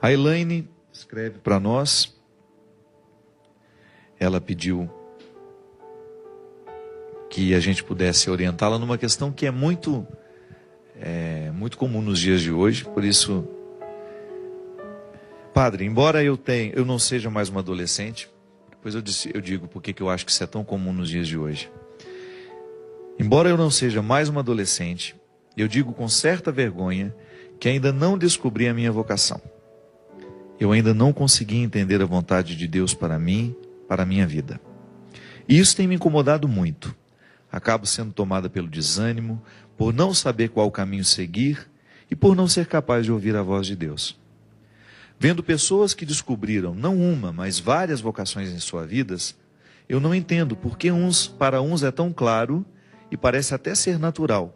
A Elaine escreve para nós, ela pediu que a gente pudesse orientá-la numa questão que é muito comum nos dias de hoje. Por isso, padre, embora eu não seja mais uma adolescente, depois eu digo porque que eu acho que isso é tão comum nos dias de hoje. Embora eu não seja mais uma adolescente, eu digo com certa vergonha que ainda não descobri a minha vocação. Eu ainda não consegui entender a vontade de Deus para mim, para a minha vida. E isso tem me incomodado muito. Acabo sendo tomada pelo desânimo, por não saber qual caminho seguir e por não ser capaz de ouvir a voz de Deus. Vendo pessoas que descobriram não uma, mas várias vocações em suas vidas, eu não entendo por que para uns é tão claro e parece até ser natural,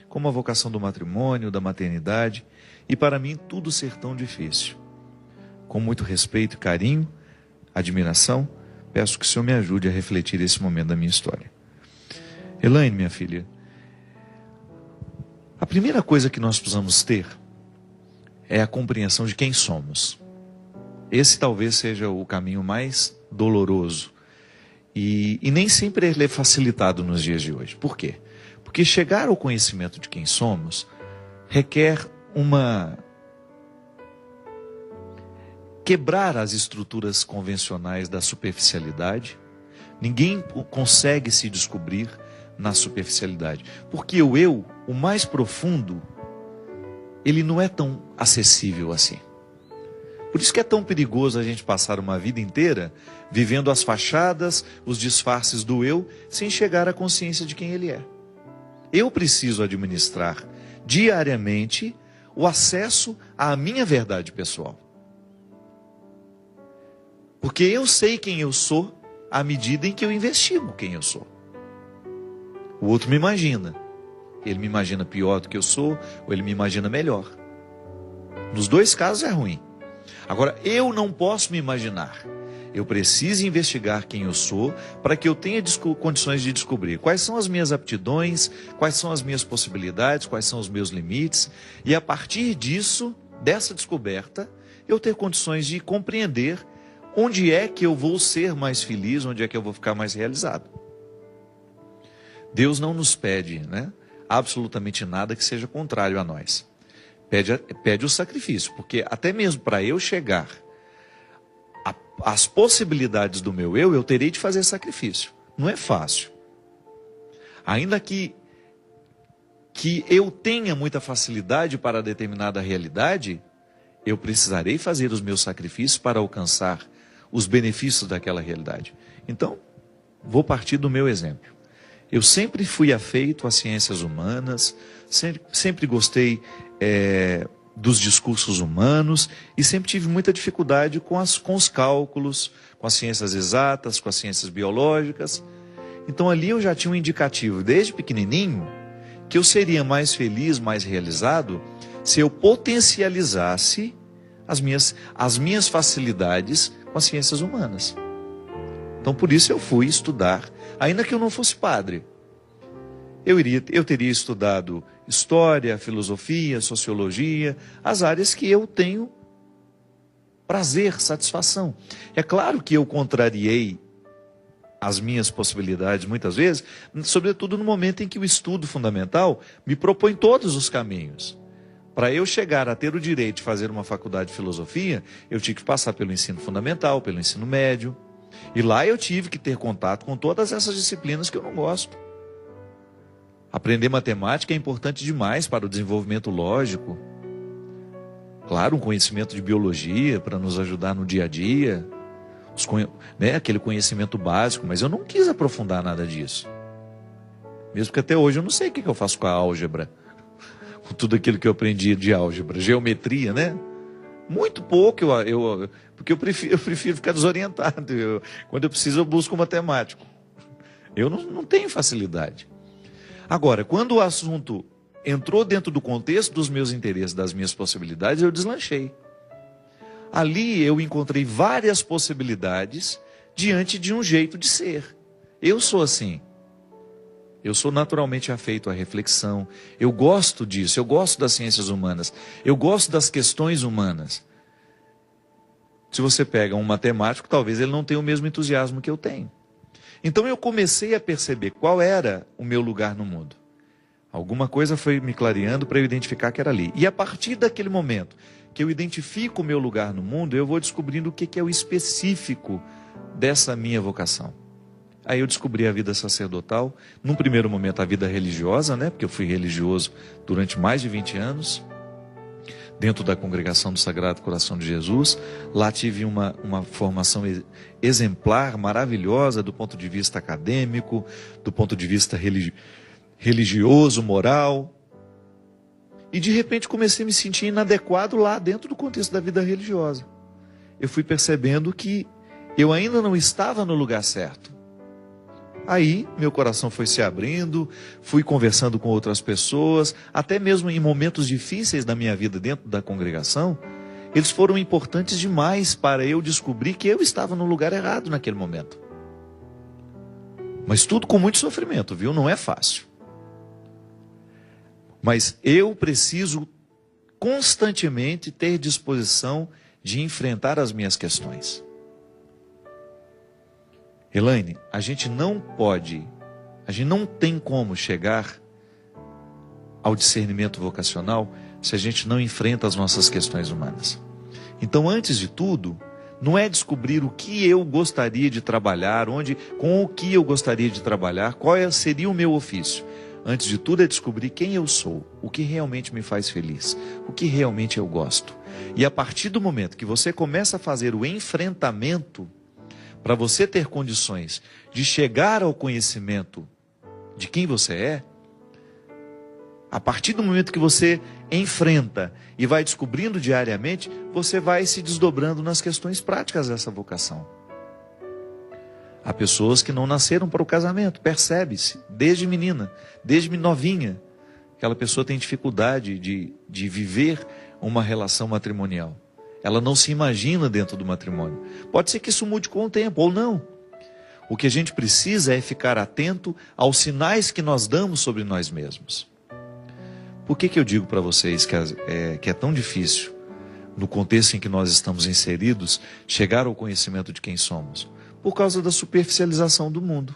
como a vocação do matrimônio, da maternidade, e para mim tudo ser tão difícil. Com muito respeito e carinho, admiração, peço que o Senhor me ajude a refletir esse momento da minha história. Elaine, minha filha, a primeira coisa que nós precisamos ter é a compreensão de quem somos. Esse talvez seja o caminho mais doloroso e nem sempre ele é facilitado nos dias de hoje. Por quê? Porque chegar ao conhecimento de quem somos requer quebrar as estruturas convencionais da superficialidade. Ninguém consegue se descobrir na superficialidade, porque o eu, o mais profundo, ele não é tão acessível assim. Por isso que é tão perigoso a gente passar uma vida inteira vivendo as fachadas, os disfarces do eu, sem chegar à consciência de quem ele é. Eu preciso administrar diariamente o acesso à minha verdade pessoal. Porque eu sei quem eu sou à medida em que eu investigo quem eu sou. O outro me imagina. Ele me imagina pior do que eu sou, ou ele me imagina melhor. Nos dois casos é ruim. Agora, eu não posso me imaginar. Eu preciso investigar quem eu sou para que eu tenha condições de descobrir quais são as minhas aptidões, quais são as minhas possibilidades, quais são os meus limites. E a partir disso, dessa descoberta, eu ter condições de compreender onde é que eu vou ser mais feliz, onde é que eu vou ficar mais realizado. Deus não nos pede, absolutamente nada que seja contrário a nós. Pede o sacrifício, porque até mesmo para eu chegar às possibilidades do meu eu terei de fazer sacrifício. Não é fácil. Ainda que eu tenha muita facilidade para determinada realidade, eu precisarei fazer os meus sacrifícios para alcançar os benefícios daquela realidade. Então, vou partir do meu exemplo. Eu sempre fui afeito às ciências humanas, sempre gostei dos discursos humanos e sempre tive muita dificuldade com os cálculos, com as ciências exatas, com as ciências biológicas. Então ali eu já tinha um indicativo, desde pequenininho, que eu seria mais feliz, mais realizado, se eu potencializasse as minhas facilidades com as ciências humanas. Então por isso eu fui estudar, ainda que eu não fosse padre. Eu teria estudado história, filosofia, sociologia, as áreas que eu tenho prazer, satisfação. É claro que eu contrariei as minhas possibilidades muitas vezes, sobretudo no momento em que o estudo fundamental me propõe todos os caminhos. Para eu chegar a ter o direito de fazer uma faculdade de filosofia, eu tive que passar pelo ensino fundamental, pelo ensino médio. E lá eu tive que ter contato com todas essas disciplinas que eu não gosto. Aprender matemática é importante demais para o desenvolvimento lógico. Claro, um conhecimento de biologia para nos ajudar no dia a dia. Aquele conhecimento básico, mas eu não quis aprofundar nada disso. Mesmo que até hoje eu não sei o que eu faço com a álgebra. Com tudo aquilo que eu aprendi de álgebra. Geometria, Muito pouco, porque eu prefiro ficar desorientado. Quando eu preciso, eu busco um matemático. Eu não tenho facilidade. Agora, quando o assunto entrou dentro do contexto dos meus interesses, das minhas possibilidades, eu deslanchei. Ali eu encontrei várias possibilidades diante de um jeito de ser. Eu sou assim. Eu sou naturalmente afeito à reflexão. Eu gosto disso, eu gosto das ciências humanas. Eu gosto das questões humanas. Se você pega um matemático, talvez ele não tenha o mesmo entusiasmo que eu tenho. Então eu comecei a perceber qual era o meu lugar no mundo. Alguma coisa foi me clareando para eu identificar que era ali. E a partir daquele momento que eu identifico o meu lugar no mundo, eu vou descobrindo o que é o específico dessa minha vocação. Aí eu descobri a vida sacerdotal, num primeiro momento a vida religiosa, né? Porque eu fui religioso durante mais de 20 anos, dentro da congregação do Sagrado Coração de Jesus. Lá tive uma formação exemplar, maravilhosa, do ponto de vista acadêmico, do ponto de vista religioso, moral. E de repente comecei a me sentir inadequado lá dentro do contexto da vida religiosa. Eu fui percebendo que eu ainda não estava no lugar certo. Aí meu coração foi se abrindo, fui conversando com outras pessoas, até mesmo em momentos difíceis da minha vida dentro da congregação, eles foram importantes demais para eu descobrir que eu estava no lugar errado naquele momento. Mas tudo com muito sofrimento, viu? Não é fácil. Mas eu preciso constantemente ter disposição de enfrentar as minhas questões. Elaine, a gente não tem como chegar ao discernimento vocacional se a gente não enfrenta as nossas questões humanas. Então, antes de tudo, não é descobrir o que eu gostaria de trabalhar, com o que eu gostaria de trabalhar, qual seria o meu ofício. Antes de tudo é descobrir quem eu sou, o que realmente me faz feliz, o que realmente eu gosto. E a partir do momento que você começa a fazer o enfrentamento, para você ter condições de chegar ao conhecimento de quem você é, a partir do momento que você enfrenta e vai descobrindo diariamente, você vai se desdobrando nas questões práticas dessa vocação. Há pessoas que não nasceram para o casamento, percebe-se, desde menina, desde novinha. Aquela pessoa tem dificuldade de viver uma relação matrimonial. Ela não se imagina dentro do matrimônio. Pode ser que isso mude com o tempo, ou não. O que a gente precisa é ficar atento aos sinais que nós damos sobre nós mesmos. Por que eu digo para vocês que é tão difícil, no contexto em que nós estamos inseridos, chegar ao conhecimento de quem somos? Por causa da superficialização do mundo.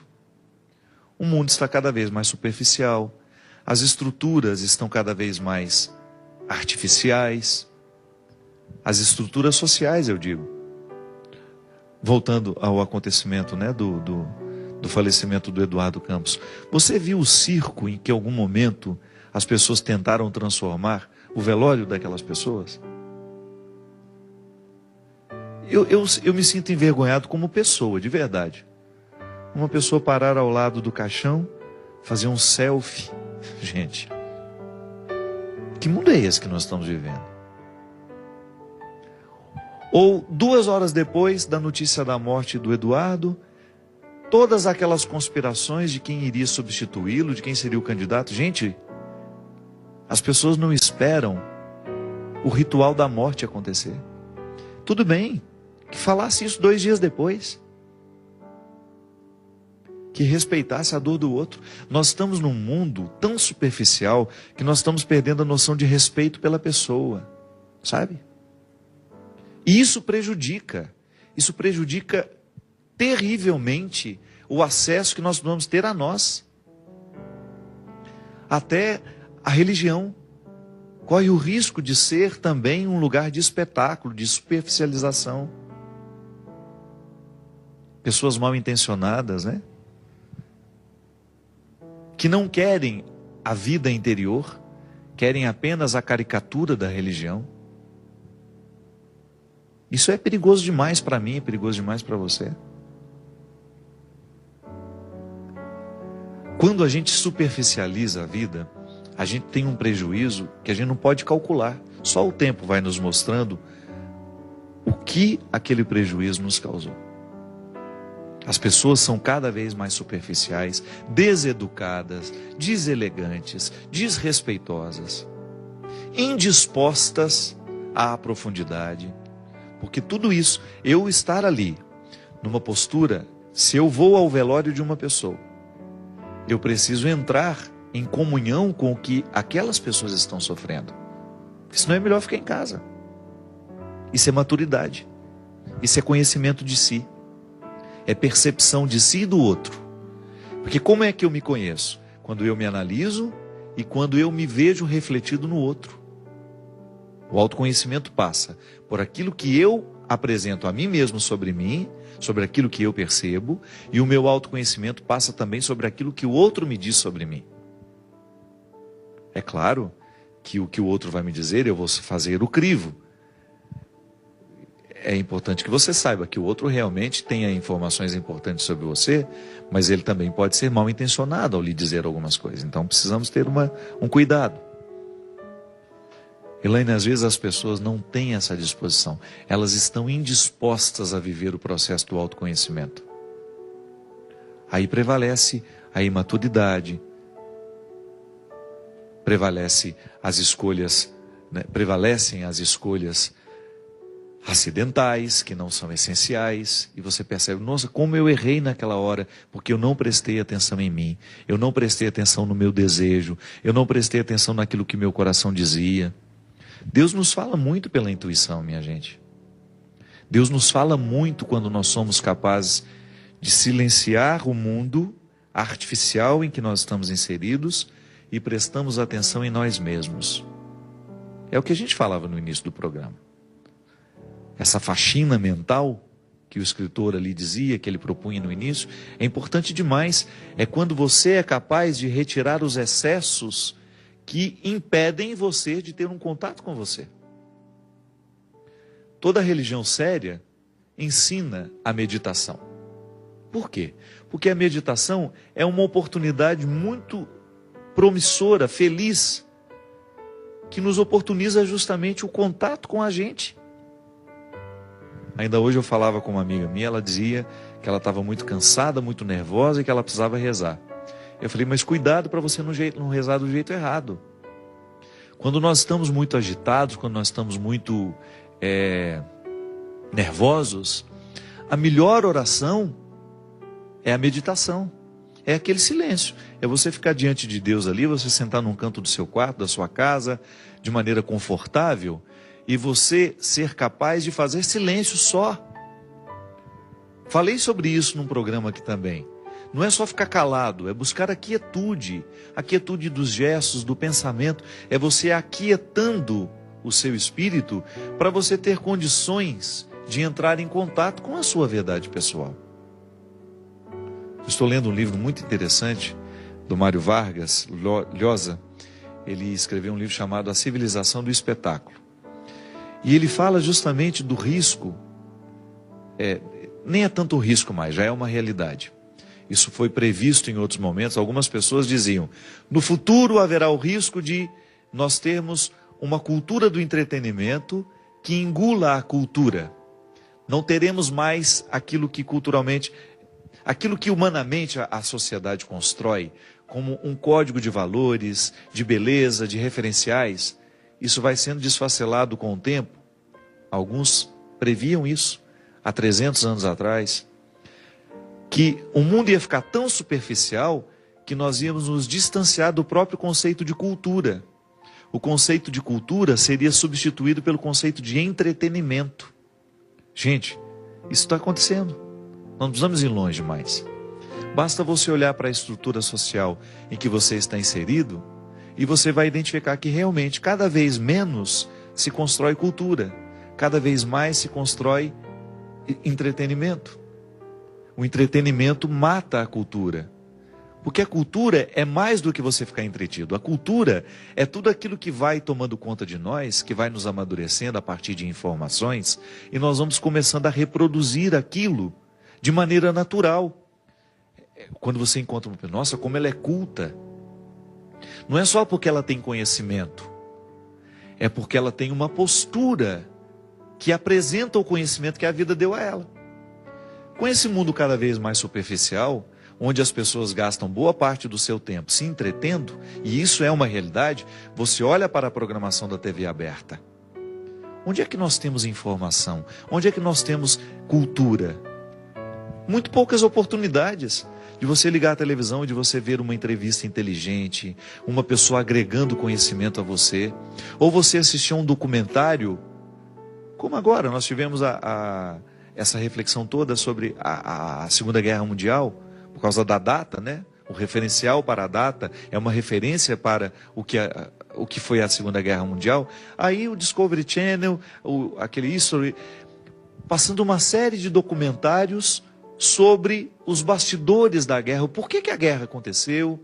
O mundo está cada vez mais superficial, as estruturas estão cada vez mais artificiais, as estruturas sociais, eu digo. Voltando ao acontecimento, né, do falecimento do Eduardo Campos. Você viu o circo em que em algum momento as pessoas tentaram transformar o velório daquelas pessoas? Eu me sinto envergonhado como pessoa, de verdade. Uma pessoa parar ao lado do caixão, fazer um selfie. Gente, que mundo é esse que nós estamos vivendo? Ou 2 horas depois da notícia da morte do Eduardo, todas aquelas conspirações de quem iria substituí-lo, de quem seria o candidato. Gente, as pessoas não esperam o ritual da morte acontecer. Tudo bem que falasse isso 2 dias depois, que respeitasse a dor do outro. Nós estamos num mundo tão superficial que nós estamos perdendo a noção de respeito pela pessoa, sabe? E isso prejudica terrivelmente o acesso que nós vamos ter a nós. Até a religião corre o risco de ser também um lugar de espetáculo, de superficialização. Pessoas mal intencionadas, né? Que não querem a vida interior, querem apenas a caricatura da religião. Isso é perigoso demais para mim, é perigoso demais para você. Quando a gente superficializa a vida, a gente tem um prejuízo que a gente não pode calcular. Só o tempo vai nos mostrando o que aquele prejuízo nos causou. As pessoas são cada vez mais superficiais, deseducadas, deselegantes, desrespeitosas, indispostas à profundidade. Porque tudo isso, eu estar ali, numa postura, se eu vou ao velório de uma pessoa, eu preciso entrar em comunhão com o que aquelas pessoas estão sofrendo. Senão é melhor ficar em casa. Isso é maturidade. Isso é conhecimento de si. É percepção de si e do outro. Porque como é que eu me conheço? Quando eu me analiso e quando eu me vejo refletido no outro. O autoconhecimento passa por aquilo que eu apresento a mim mesmo sobre mim, sobre aquilo que eu percebo, e o meu autoconhecimento passa também sobre aquilo que o outro me diz sobre mim. É claro que o que o outro vai me dizer, eu vou fazer o crivo. É importante que você saiba que o outro realmente tenha informações importantes sobre você, mas ele também pode ser mal intencionado ao lhe dizer algumas coisas. Então precisamos ter um cuidado. Elaine, às vezes as pessoas não têm essa disposição. Elas estão indispostas a viver o processo do autoconhecimento. Aí prevalece a imaturidade, prevalecem as escolhas acidentais, que não são essenciais, e você percebe, nossa, como eu errei naquela hora, porque eu não prestei atenção em mim, eu não prestei atenção no meu desejo, eu não prestei atenção naquilo que meu coração dizia. Deus nos fala muito pela intuição, minha gente. Deus nos fala muito quando nós somos capazes de silenciar o mundo artificial em que nós estamos inseridos e prestamos atenção em nós mesmos. É o que a gente falava no início do programa. Essa faxina mental que o escritor ali dizia, que ele propunha no início, é importante demais. É quando você é capaz de retirar os excessos que impedem você de ter um contato com você. Toda religião séria ensina a meditação. Por quê? Porque a meditação é uma oportunidade muito promissora, feliz, que nos oportuniza justamente o contato com a gente. Ainda hoje eu falava com uma amiga minha, ela dizia que ela estava muito cansada, muito nervosa e que ela precisava rezar. Eu falei, mas cuidado para você não rezar do jeito errado. Quando nós estamos muito agitados, quando nós estamos muito nervosos, a melhor oração é a meditação. É aquele silêncio. É você ficar diante de Deus ali, você sentar num canto do seu quarto, da sua casa, de maneira confortável, e você ser capaz de fazer silêncio só. Falei sobre isso num programa aqui também. Não é só ficar calado, é buscar a quietude dos gestos, do pensamento, é você aquietando o seu espírito para você ter condições de entrar em contato com a sua verdade pessoal. Estou lendo um livro muito interessante do Mário Vargas Llosa. Ele escreveu um livro chamado A Civilização do Espetáculo. E ele fala justamente do risco, nem é tanto risco mais, já é uma realidade. Isso foi previsto em outros momentos. Algumas pessoas diziam, no futuro haverá o risco de nós termos uma cultura do entretenimento que engula a cultura. Não teremos mais aquilo que culturalmente, aquilo que humanamente a sociedade constrói, como um código de valores, de beleza, de referenciais. Isso vai sendo desfacelado com o tempo. Alguns previam isso há 300 anos atrás, que o mundo ia ficar tão superficial que nós íamos nos distanciar do próprio conceito de cultura. O conceito de cultura seria substituído pelo conceito de entretenimento. Gente, isso está acontecendo. Não precisamos ir longe mais. Basta você olhar para a estrutura social em que você está inserido e você vai identificar que realmente cada vez menos se constrói cultura, cada vez mais se constrói entretenimento. O entretenimento mata a cultura. Porque a cultura é mais do que você ficar entretido. A cultura é tudo aquilo que vai tomando conta de nós, que vai nos amadurecendo a partir de informações, e nós vamos começando a reproduzir aquilo de maneira natural. Quando você encontra uma pessoa, nossa, como ela é culta. Não é só porque ela tem conhecimento, é porque ela tem uma postura que apresenta o conhecimento que a vida deu a ela. Com esse mundo cada vez mais superficial, onde as pessoas gastam boa parte do seu tempo se entretendo, e isso é uma realidade, você olha para a programação da TV aberta. Onde é que nós temos informação? Onde é que nós temos cultura? Muito poucas oportunidades de você ligar a televisão e de você ver uma entrevista inteligente, uma pessoa agregando conhecimento a você, ou você assistir a um documentário, como agora nós tivemos essa reflexão toda sobre a Segunda Guerra Mundial, por causa da data, né? O referencial para a data é uma referência para o que foi a Segunda Guerra Mundial. Aí o Discovery Channel, aquele History, passando uma série de documentários sobre os bastidores da guerra, por que a guerra aconteceu,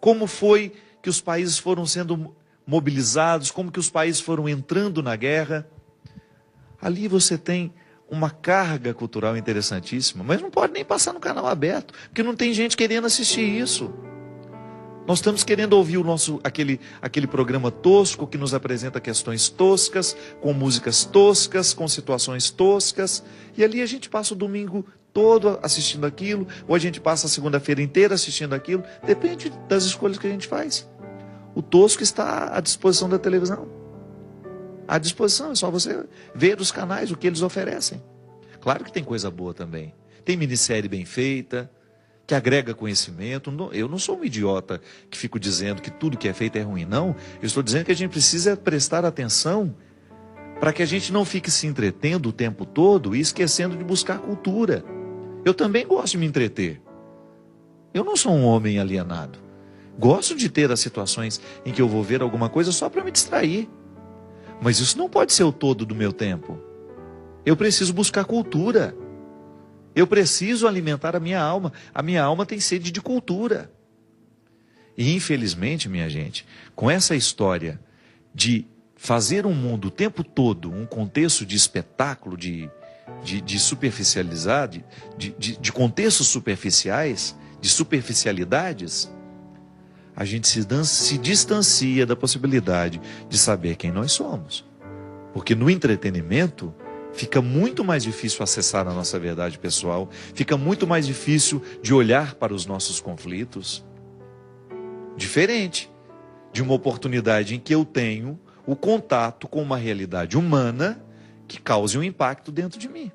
como foi que os países foram sendo mobilizados, como que os países foram entrando na guerra. Ali você tem uma carga cultural interessantíssima, mas não pode nem passar no canal aberto, porque não tem gente querendo assistir isso. Nós estamos querendo ouvir aquele programa tosco que nos apresenta questões toscas, com músicas toscas, com situações toscas, e ali a gente passa o domingo todo assistindo aquilo, ou a gente passa a segunda-feira inteira assistindo aquilo, depende das escolhas que a gente faz. O tosco está à disposição da televisão. À disposição, é só você ver os canais, o que eles oferecem. Claro que tem coisa boa também. Tem minissérie bem feita, que agrega conhecimento. Eu não sou um idiota que fico dizendo que tudo que é feito é ruim, não. Eu estou dizendo que a gente precisa prestar atenção para que a gente não fique se entretendo o tempo todo e esquecendo de buscar cultura. Eu também gosto de me entreter. Eu não sou um homem alienado. Gosto de ter as situações em que eu vou ver alguma coisa só para me distrair. Mas isso não pode ser o todo do meu tempo. Eu preciso buscar cultura. Eu preciso alimentar a minha alma. A minha alma tem sede de cultura. E infelizmente, minha gente, com essa história de fazer um mundo o tempo todo, um contexto de espetáculo, de superficialidade, de contextos superficiais, de superficialidades, a gente se distancia da possibilidade de saber quem nós somos. Porque no entretenimento fica muito mais difícil acessar a nossa verdade pessoal, fica muito mais difícil de olhar para os nossos conflitos. Diferente de uma oportunidade em que eu tenho o contato com uma realidade humana que cause um impacto dentro de mim.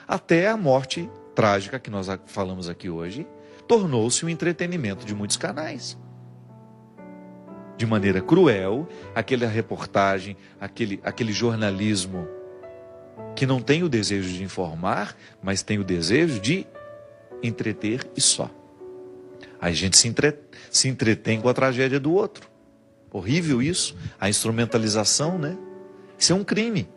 Até a morte trágica que nós falamos aqui hoje tornou-se um entretenimento de muitos canais. De maneira cruel, aquela reportagem, aquele jornalismo que não tem o desejo de informar, mas tem o desejo de entreter e só. A gente se entretém com a tragédia do outro. Horrível isso, a instrumentalização, né? Isso é um crime.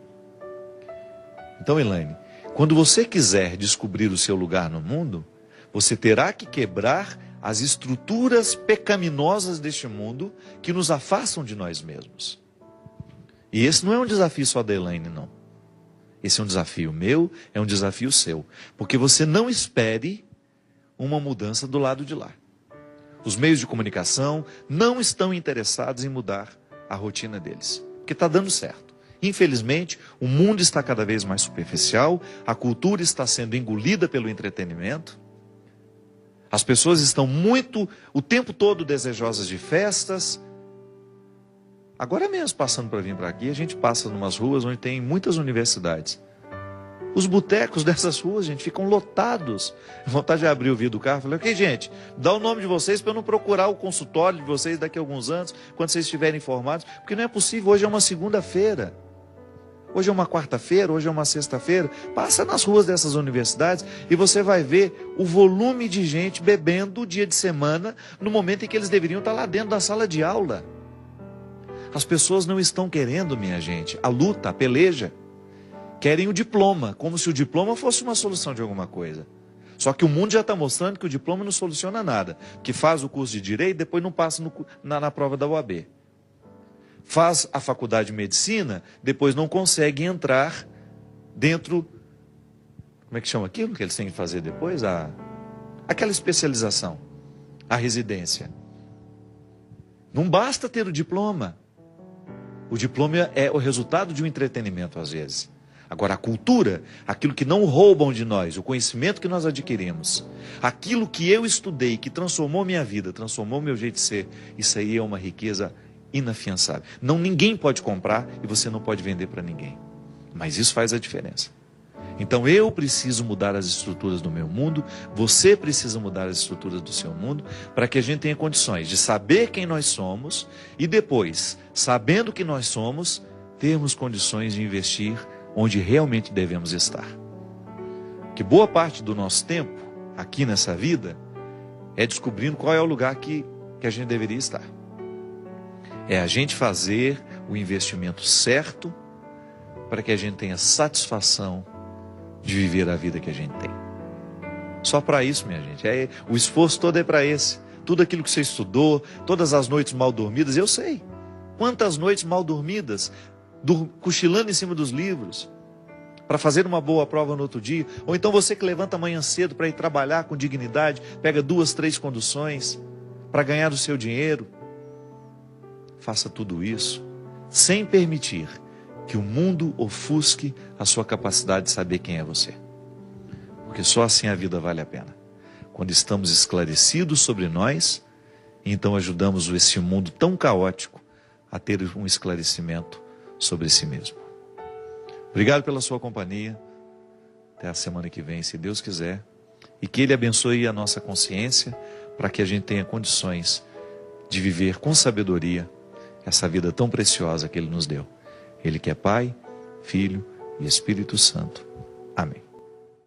Então, Elaine, quando você quiser descobrir o seu lugar no mundo, você terá que quebrar as estruturas pecaminosas deste mundo que nos afastam de nós mesmos. E esse não é um desafio só da Elaine, não. Esse é um desafio meu, é um desafio seu. Porque você não espere uma mudança do lado de lá. Os meios de comunicação não estão interessados em mudar a rotina deles. Porque está dando certo. Infelizmente, o mundo está cada vez mais superficial, a cultura está sendo engolida pelo entretenimento. As pessoas estão o tempo todo desejosas de festas. Agora mesmo, passando para vir para aqui, a gente passa em umas ruas onde tem muitas universidades. Os botecos dessas ruas, gente, ficam lotados. Vontade de abrir o vidro do carro. Falei, ok, gente, dá o nome de vocês para eu não procurar o consultório de vocês daqui a alguns anos, quando vocês estiverem informados. Porque não é possível, hoje é uma segunda-feira. Hoje é uma quarta-feira, hoje é uma sexta-feira. Passa nas ruas dessas universidades e você vai ver o volume de gente bebendo dia de semana, no momento em que eles deveriam estar lá dentro da sala de aula. As pessoas não estão querendo, minha gente, a luta, a peleja. Querem o diploma, como se o diploma fosse uma solução de alguma coisa. Só que o mundo já está mostrando que o diploma não soluciona nada. Que faz o curso de Direito e depois não passa na prova da UAB. Faz a faculdade de Medicina, depois não consegue entrar dentro... Como é que chama aquilo que eles têm que fazer depois? Aquela especialização, a residência. Não basta ter o diploma. O diploma é o resultado de um entretenimento, às vezes. Agora, a cultura, aquilo que não roubam de nós, o conhecimento que nós adquirimos, aquilo que eu estudei, que transformou minha vida, transformou meu jeito de ser, isso aí é uma riqueza inafiançável. Ninguém pode comprar e você não pode vender para ninguém. Mas isso faz a diferença. Então eu preciso mudar as estruturas do meu mundo, você precisa mudar as estruturas do seu mundo, para que a gente tenha condições de saber quem nós somos e depois, sabendo que nós somos, termos condições de investir onde realmente devemos estar. Que boa parte do nosso tempo, aqui nessa vida, é descobrindo qual é o lugar que a gente deveria estar. É a gente fazer o investimento certo para que a gente tenha satisfação de viver a vida que a gente tem. Só para isso, minha gente. O esforço todo é para esse. Tudo aquilo que você estudou, todas as noites mal dormidas, eu sei. Quantas noites mal dormidas, cochilando em cima dos livros, para fazer uma boa prova no outro dia. Ou então você que levanta amanhã cedo para ir trabalhar com dignidade, pega 2, 3 conduções para ganhar o seu dinheiro. Faça tudo isso sem permitir que o mundo ofusque a sua capacidade de saber quem é você. Porque só assim a vida vale a pena. Quando estamos esclarecidos sobre nós, então ajudamos esse mundo tão caótico a ter um esclarecimento sobre si mesmo. Obrigado pela sua companhia. Até a semana que vem, se Deus quiser. E que Ele abençoe a nossa consciência para que a gente tenha condições de viver com sabedoria essa vida tão preciosa que Ele nos deu. Ele que é Pai, Filho e Espírito Santo. Amém.